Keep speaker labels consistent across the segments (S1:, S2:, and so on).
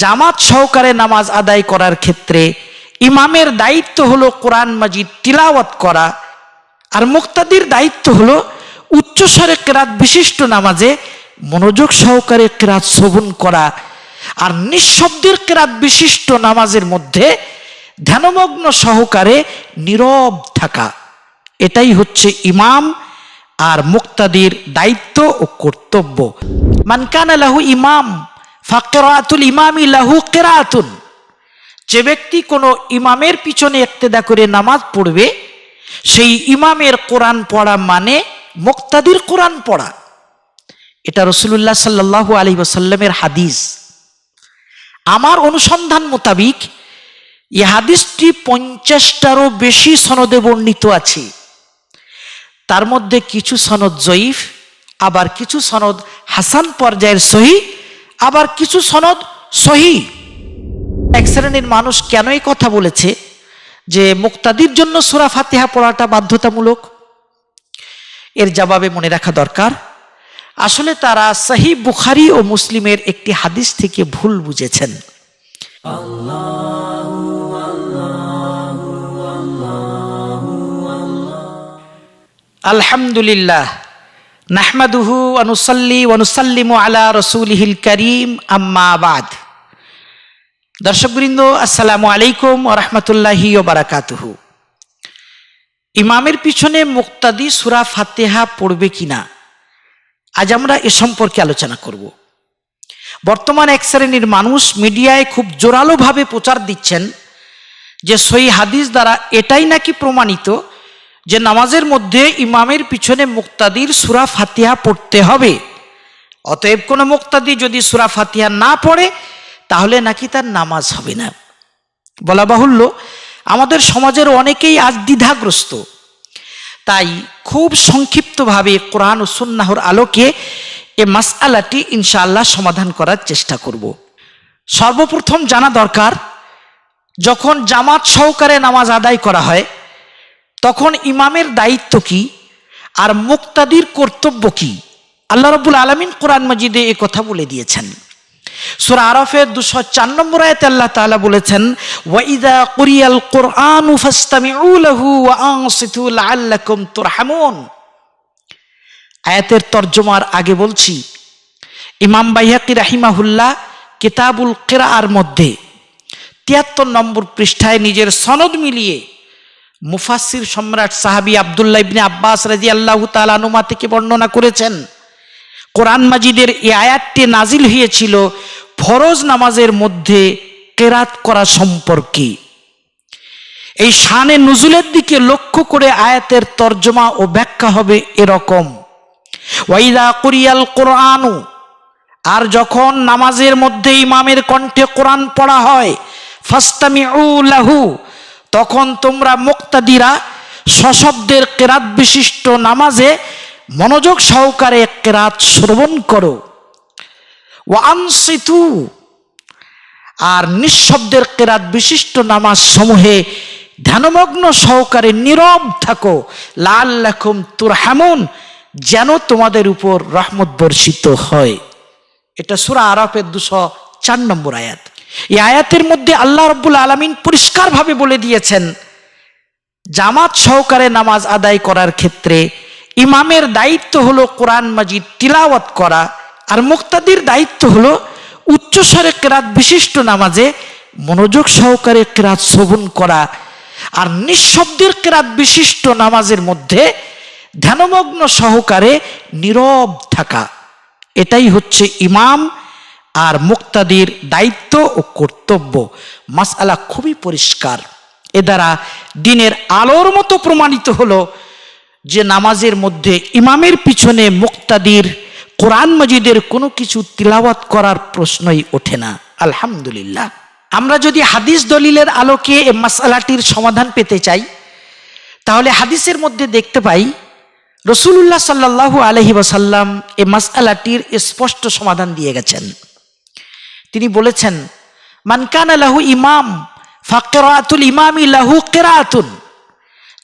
S1: জামাত সহকারে নামাজ আদায় করার ক্ষেত্রে ইমামের দায়িত্ব হলো কোরআন মাজিদ তিলাওয়াত করা, আর মুক্তাদির দায়িত্ব হলো উচ্চস্বরে কেরাত বিশিষ্ট নামাজে মনোযোগ সহকারে কেরাত শ্রবণ করা, আর নিঃশব্দের কেরাত বিশিষ্ট নামাজের মধ্যে ধ্যানমগ্ন সহকারে নীরব থাকা। এটাই হচ্ছে ইমাম আর মুক্তাদির দায়িত্ব ও কর্তব্য। মান কানা লাহু ইমাম ফাকিরাতুল ইমামি লাহু কিরাতুন, যে ব্যক্তি কোনো ইমামের পিছনে ইক্তেদা করে নামাজ পড়বে সেই ইমামের কোরআন পড়া মানে মুক্তাদির কোরআন পড়া। এটা রাসূলুল্লাহ সাল্লাল্লাহু আলাইহি ওয়াসাল্লামের হাদিস। আমার অনুসন্ধান মোতাবিক এই হাদিসটি 50টারও বেশি সনদে বর্ণিত আছে। তার মধ্যে কিছু সনদ জয়ীফ, আবার কিছু সনদ হাসান পর্যায়ের সহি, আবার কিছু সনদ সহি। এক শ্রেণীর মানুষ কেন এই কথা বলেছে যে মুক্তাদির জন্য সূরা ফাতিহা পড়াটা বাধ্যতামূলক? এর জবাবে মনে রাখা দরকার, আসলে তারা সহিহ বুখারী ও মুসলিমের একটি হাদিস থেকে ভুল বুঝেছেন। আলহামদুলিল্লাহ নাহমাদুহু ওয়া নুসাল্লি ওয়া নুসাল্লিমু আলা রাসূলিহিল কারীম, আম্মা বাদ। দর্শকবৃন্দ, আসসালামু আলাইকুম ওয়া রাহমাতুল্লাহি ওয়া বারাকাতুহু। ইমামের পিছনে মুক্তাদি সূরা ফাতিহা পড়বে কিনা, আজ আমরা এ সম্পর্কে আলোচনা করব। বর্তমান এক শ্রেণীর মানুষ মিডিয়ায় খুব জোরালোভাবে প্রচার দিচ্ছেন যে সহিহ হাদিস দ্বারা এটাই নাকি প্রমাণিত যে নামাজের মধ্যে ইমামের পিছনে মুক্তাদির সূরা ফাতিহা পড়তে হবে। অতএব কোনো মুক্তাদি যদি সূরা ফাতিহা না পড়ে তাহলে নাকি তার নামাজ হবে না। বলা বাহুল্য, আমাদের সমাজের অনেকেই আজ দ্বিধাগ্রস্ত। তাই খুব সংক্ষিপ্তভাবে কোরআন ও সুন্নাহর আলোকে এ মাসআলাটি ইনশাআল্লাহ সমাধান করার চেষ্টা করব। সর্বপ্রথম জানা দরকার, যখন জামাত সহকারে নামাজ আদায় করা হয় তখন ইমামের দায়িত্ব কি আর মুক্তাদির কর্তব্য কি? আল্লাহ রাব্বুল আলামিন কোরআন মাজিদে এ কথা বলে দিয়েছেন। সূরা আরাফের 204 নম্বর আয়াতে আল্লাহ তাআলা বলেছেন, ওয়া ইযা কুরিয়াল কুরআনু ফাসতামিউ লাহু ওয়া আনসিতু লাআল্লাকুম তুরহামুন। আয়াতের তরজমার আগে বলছি, ইমাম বাইহাকি রাহিমাহুল্লাহ কিতাবুল কিরাআর মধ্যে 73 নম্বর পৃষ্ঠায় নিজের সনদ মিলিয়ে মুফাসসির সম্রাট সাহাবী আব্দুল্লাহ ইবনে আব্বাস রাদিয়াল্লাহু তাআলা আনহুমা থেকে বর্ণনা করেছেন, কোরআন মাজিদের এই আয়াতটি নাজিল হয়েছিল ফরজ নামাজের মধ্যে কেরাত করা সম্পর্কে। এই শানে নুজুলের দিকে লক্ষ্য করে আয়াতের তরজমা ও ব্যাখ্যা হবে এরকম, ওয়াইদা কুরিয়াল কোরআনু, আর যখন নামাজের মধ্যে ইমামের কণ্ঠে কোরআন পড়া হয়, ফাসতামিউ লাহু, তখন তোমরা মুক্তাদিরা সশব্দের কেরাত বিশিষ্ট নামাজে মনোযোগ সহকারে কেরাত শ্রবণ করো। ওয়া আনসিতু, আর নিঃশব্দের কেরাত বিশিষ্ট নামাজ সমূহে ধ্যানমগ্ন সহকারে নীরব থাকো, লাআল্লাকুম তুরহামুন, যেন তোমাদের উপর রহমত বর্ষিত হয়। এটা সূরা আরাফের 204 নম্বর আয়াত। এই আয়াতের মধ্যে আল্লাহ রাব্বুল আলামিন পরিষ্কারভাবে বলে দিয়েছেন, জামাত সহকারে নামাজ আদায় করার ক্ষেত্রে ইমামের দায়িত্ব হলো কোরআন মাজিদ তিলাওয়াত করা, আর মুক্তাদির দায়িত্ব হলো উচ্চস্বরে কেরাত বিশিষ্ট নামাজে মনোযোগ সহকারে কেরাত শ্রবণ করা, আর নিঃশব্দের কেরাত বিশিষ্ট নামাজের মধ্যে ধ্যানমগ্ন সহকারে নীরব থাকা। এটাই হচ্ছে ইমাম আর মুক্তাদির দায়িত্ব ও কর্তব্য। মাসআলা খুবই পরিষ্কার। এ দ্বারা দ্বীনের আলোর মতো প্রমাণিত হলো যে নামাজের মধ্যে ইমামের পিছনে মুক্তাদির কোরআন মাজিদের কোনো কিছু তিলাওয়াত করার প্রশ্নই ওঠে না। আলহামদুলিল্লাহ। আমরা যদি হাদিস দলিলের আলোকে এই মাসআলাটির সমাধান পেতে চাই তাহলে হাদিসের মধ্যে দেখতে পাই রাসূলুল্লাহ সাল্লাল্লাহু আলাইহি ওয়াসাল্লাম এই মাসআলাটির স্পষ্ট সমাধান দিয়ে গেছেন। তিনি বলেছেন, মান কানা লাহু ইমাম ফাকিরাতুল ইমামি লাহু কিরাতুন,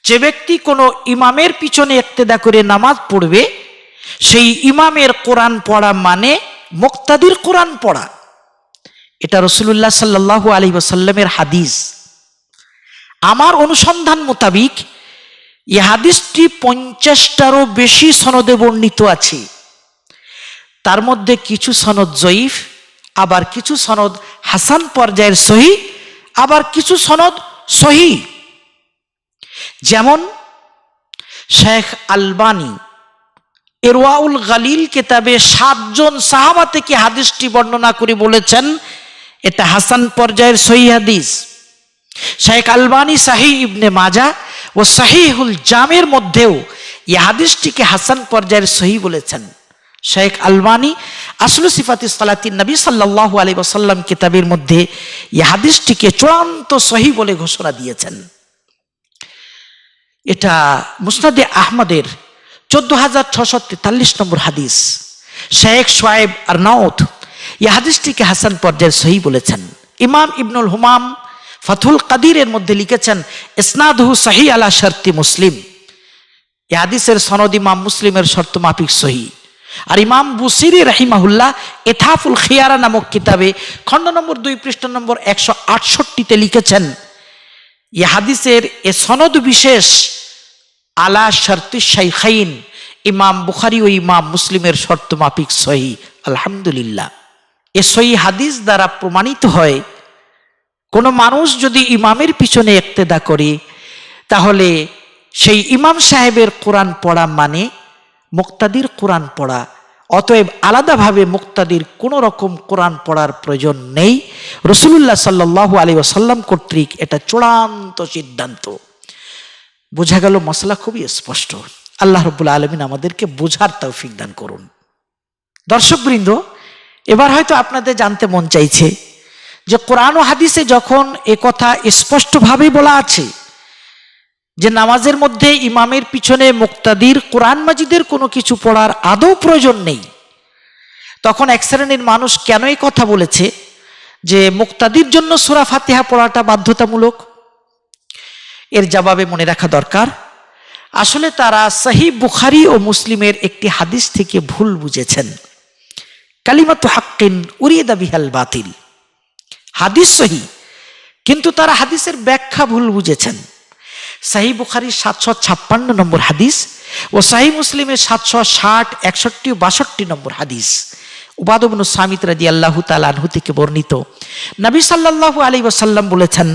S1: যে ব্যক্তি কোনো ইমামের পিছনে ইক্তেদা করে নামাজ পড়বে সেই ইমামের কোরআন পড়া মানে মুক্তাদির কোরআন পড়া। এটা রাসূলুল্লাহ সাল্লাল্লাহু আলাইহি ওয়াসাল্লামের হাদিস। আমার অনুসন্ধান মোতাবিক এই হাদিসটি 50টারও বেশি সনদে বর্ণিত আছে। তার মধ্যে কিছু সনদ জয়ীফ, আবার কিছু সনদ হাসান পর্যায়ের সহিহ, আবার কিছু সনদ সহিহ। যেমন শেখ আলবানী ইরওয়াউল গালিল কিতাবে 7 জন সাহাবা থেকে হাদিসটি বর্ণনা করে বলেছেন এটা হাসান পর্যায়ের সহিহ হাদিস। শেখ আলবানী সহিহ ইবনে মাজাহ ও সহিহুল জামের মধ্যেও এই হাদিসটিকে হাসান পর্যায়ের সহিহ বলেছেন। শেখ আলবানী আসলু সিফাতি সালাতিন নবী সাল্লাল্লাহু আলাইহি ওয়াসাল্লাম কিতাবের মধ্যে এই হাদিসটিকে চূড়ান্ত সহিহ বলে ঘোষণা দিয়েছেন। এটা মুসনাদে আহমদের 14643 নম্বর হাদিস। শেখ শোয়েব আরনাউত এই হাদিসটিকে হাসান পর্যায়ের সহিহ বলেছেন। ইমাম ইবনুল হুমাম ফাথুল কাদিরের মধ্যে লিখেছেন ইসনাদুহু সহিহ আলা শর্তি মুসলিম। এই হাদিসের সনদ ইমাম মুসলিমের শর্ত মাফিক সহিহ। আর ইমাম বুসিরি রাহিমাহুল্লাহ ইথাফুল খিয়ারা নামক কিতাবে খণ্ড নম্বর 2 পৃষ্ঠা নম্বর 168-তে লিখেছেন এই হাদিসের এ সনদ বিশেষ আলা শর্তি শাইখাইন, ইমাম বুখারী ও ইমাম মুসলিমের শর্ত মাফিক সহিহ। আলহামদুলিল্লাহ, এ সহিহ হাদিস দ্বারা প্রমাণিত হয় কোনো মানুষ যদি ইমামের পিছনে ইক্তেদা করে তাহলে সেই ইমাম সাহেবের কোরআন পড়া মানে মুক্তাদির কোরআন পড়া। অতএব আলাদাভাবে মুক্তাদির কোনো রকম কোরআন পড়ার প্রয়োজন নেই। রাসূলুল্লাহ সাল্লাল্লাহু আলাইহি ওয়াসাল্লাম কর্তৃক এটা চূড়ান্ত সিদ্ধান্ত। বোঝা গেল, মসলা খুবই স্পষ্ট। আল্লাহ রাব্বুল আলামিন আমাদেরকে বোঝার তৌফিক দান করুন। দর্শকবৃন্দ, এবার হয়তো আপনাদের জানতে মন চাইছে যে কোরআন ও হাদিসে যখন এ কথা স্পষ্টভাবে বলা আছে যে নামাজের মধ্যে ইমামের পিছনে মুক্তাদির কোরআন মাজিদের কোনো কিছু পড়ার আদৌ প্রয়োজন নেই, তখন এক শ্রেণীর মানুষ কেন এই কথা বলেছে যে মুক্তাদির জন্য সূরা ফাতিহা পড়াটা বাধ্যতামূলক? এর জবাবে মনে রাখা দরকার, আসলে তারা সহিহ বুখারী ও মুসলিমের একটি হাদিস থেকে ভুল বুঝেছেন। কালিমাতু হাক্কিন উরিদা বিহাল বাতিল। হাদিস সহিহ, কিন্তু তারা হাদিসের ব্যাখ্যা ভুল বুঝেছেন। সহিহ বুখারীর 756 নম্বর হাদিস ও সহিহ মুসলিমের 760, 61 ও 62 নম্বর হাদিস উবাদ ইবনে সামিত রাদিয়াল্লাহু তাআলা আনহু থেকে বর্ণিত, নবী সাল্লাল্লাহু আলাইহি ওয়াসাল্লাম বলেছেন,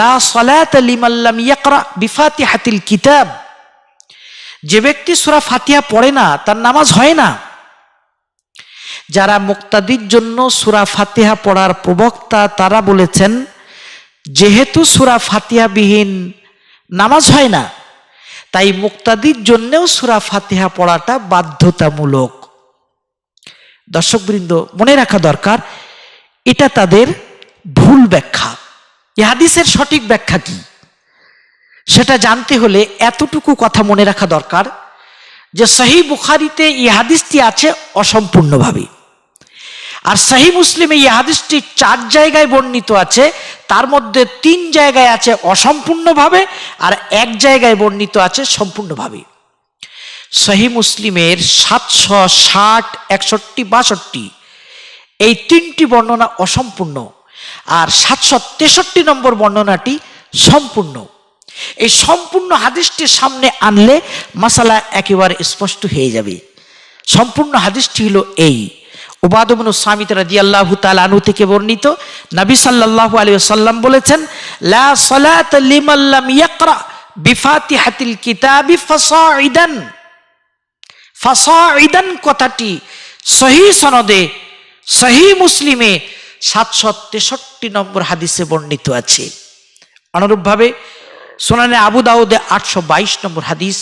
S1: লা সালাতা লিমান লাম ইয়াকরা বিফাতিহাতিল কিতাব। যে ব্যক্তি সূরা ফাতিহা পড়ে না তার নামাজ হয় না। যারা মুক্তাদির জন্য সূরা ফাতিহা পড়ার প্রবক্তা তারা বলেছেন যেহেতু সূরা ফাতিহা বিহীন নামাজ হয় না, তাই মুক্তাদির জন্যও সূরা ফাতিহা পড়াটা বাধ্যতামূলক। দর্শকবৃন্দ, মনে রাখা দরকার এটা তাদের ভুল ব্যাখ্যা। এই হাদিসের সঠিক ব্যাখ্যা কি সেটা জানতে হলে এতটুকু কথা মনে রাখা দরকার যে সহিহ বুখারীতে এই হাদিসটি আছে অসম্পূর্ণভাবে, আর সহিহ মুসলিমে এই হাদিসটি 4 জায়গায় বর্ণিত আছে। তার মধ্যে 3 জায়গায় আছে অসম্পূর্ণভাবে আর 1 জায়গায় বর্ণিত আছে সম্পূর্ণভাবে। সহিহ মুসলিমের 760, 61, 62 এই 3টি বর্ণনা অসম্পূর্ণ, আর 763 নম্বর বর্ণনাটি সম্পূর্ণ। এই সম্পূর্ণ হাদিসটি সামনে আনলে মাসালা একেবারে স্পষ্ট হয়ে যাবে। সম্পূর্ণ হাদিসটি হলো এই, উবাদ ইবনে সামিত রাদিয়াল্লাহু তাআলা আনহু থেকে বর্ণিত, নবী সাল্লাল্লাহু আলাইহি ওয়াসাল্লাম বলেছেন, লা সালাতা লিমান লাম ইয়াকরা বিফাতিহাতিল কিতাবি ফাসাইদান। ফাসাইদান কথাটি সহিহ সনদে সহিহ মুসলিমে 763 নম্বর হাদিসে বর্ণিত আছে। অনুরূপভাবে সুনানে আবু দাউদে 822 নম্বর হাদিস,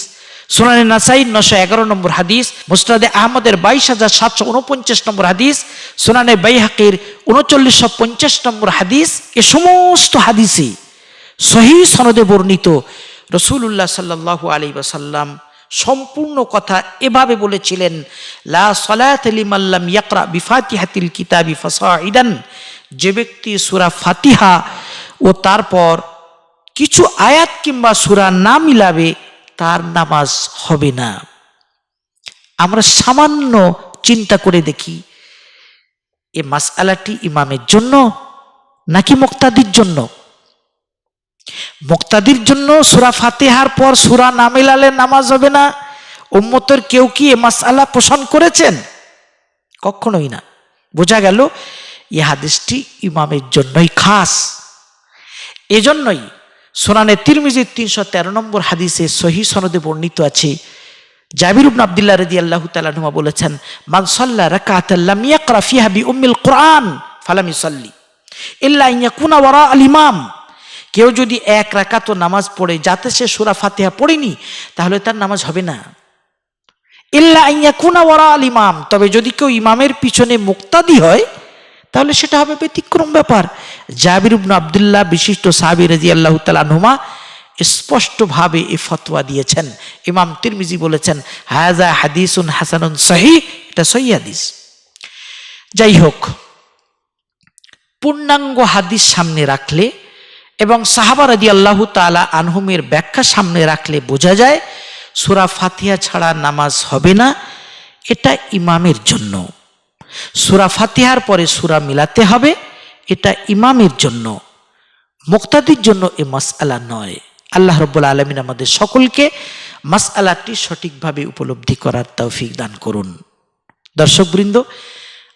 S1: সুনানে নাসাই 911 নম্বর হাদিস, মুসনাদে আহমদের 22749 নম্বর হাদিস, সুনানে বাইহাকির 3950 নম্বর হাদিস। এ সমস্ত হাদিসে সহিহ সনদে বর্ণিত। রাসূলুল্লাহ সাল্লাল্লাহু আলাইহি ওয়াসাল্লাম সম্পূর্ণ কথা এভাবে বলেছিলেন, লা সালাতা লিমান লাম ইয়াকরা বিফাতিহাতিল কিতাবি ফাসাইদান। যে ব্যক্তি সূরা ফাতিহা ও তারপর কিছু আয়াত কিংবা সূরা না মিলাবে তার নামাজ হবে না। আমরা সামান্য চিন্তা করে দেখি এ মাসআলাটি ইমামের জন্য নাকি মুক্তাদির জন্য? মুক্তাদির জন্য সূরা ফাতিহার পর সূরা না মিলালে নামাজ হবে না, উম্মতের কেউ কি এ মাসআলা পোষণ করেছেন? কখনোই না। বোঝা গেল এই হাদিসটি ইমামের জন্যই খাস। এজন্যই সুনানে তিরমিজির 313 নম্বর হাদিসে সহিহ সনদে বর্ণিত আছে, জাবির ইবনে আব্দুল্লাহ রাদিয়াল্লাহু তাআলা আনহু বলেছেন, মান সাল্লা রাকাতান লাম ইয়াকরা ফিহা বিউম্মিল কুরআন ফালাম ইসাল্লি ইল্লা আন ইয়াকুনা ওয়ারা আল ইমাম। কেউ যদি এক রাকাত নামাজ পড়ে যাতে সে সূরা ফাতিহা পড়েনি, তাহলে তার নামাজ হবে না। ইল্লা আন ইয়াকুনা ওয়ারা আল ইমাম, তবে যদি কেউ ইমামের পিছনে মুক্তাদি হয় তাহলে সেটা হবে ব্যতিক্রম ব্যাপার। জাবির ইবনে আব্দুল্লাহ বিশিষ্ট সাহাবী রাদিয়াল্লাহু তাআলা আনহুমা স্পষ্টভাবে এই ফতোয়া দিয়েছেন। ইমাম তিরমিজি বলেছেন, হাযা হাদিসুন হাসানুন সহিহ, এটা সহিহ হাদিস। যাই হোক, পূর্ণাঙ্গ হাদিস সামনে রাখলে এবং সাহাবা রাদিয়াল্লাহু তাআলা আনহুমের ব্যাখ্যা সামনে রাখলে বোঝা যায় সূরা ফাতিহা ছাড়া নামাজ হবে না, এটা ইমামের জন্য। সূরা ফাতিহার পরে সূরা মিলাতে হবে, এটা ইমামের জন্য, মুক্তাদির জন্য এ মাসআলা নয়। আল্লাহ রাব্বুল আলামিন আমাদের সকলকে মাসআলাটি সঠিকভাবে উপলব্ধি করার তৌফিক দান করুন। দর্শকবৃন্দ,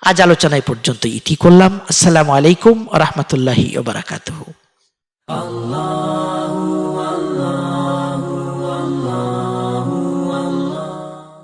S1: আজ আলোচনায় পর্যন্ত ইতি করলাম। আসসালামু আলাইকুম ওয়া রাহমাতুল্লাহি ওয়া বারাকাতুহু।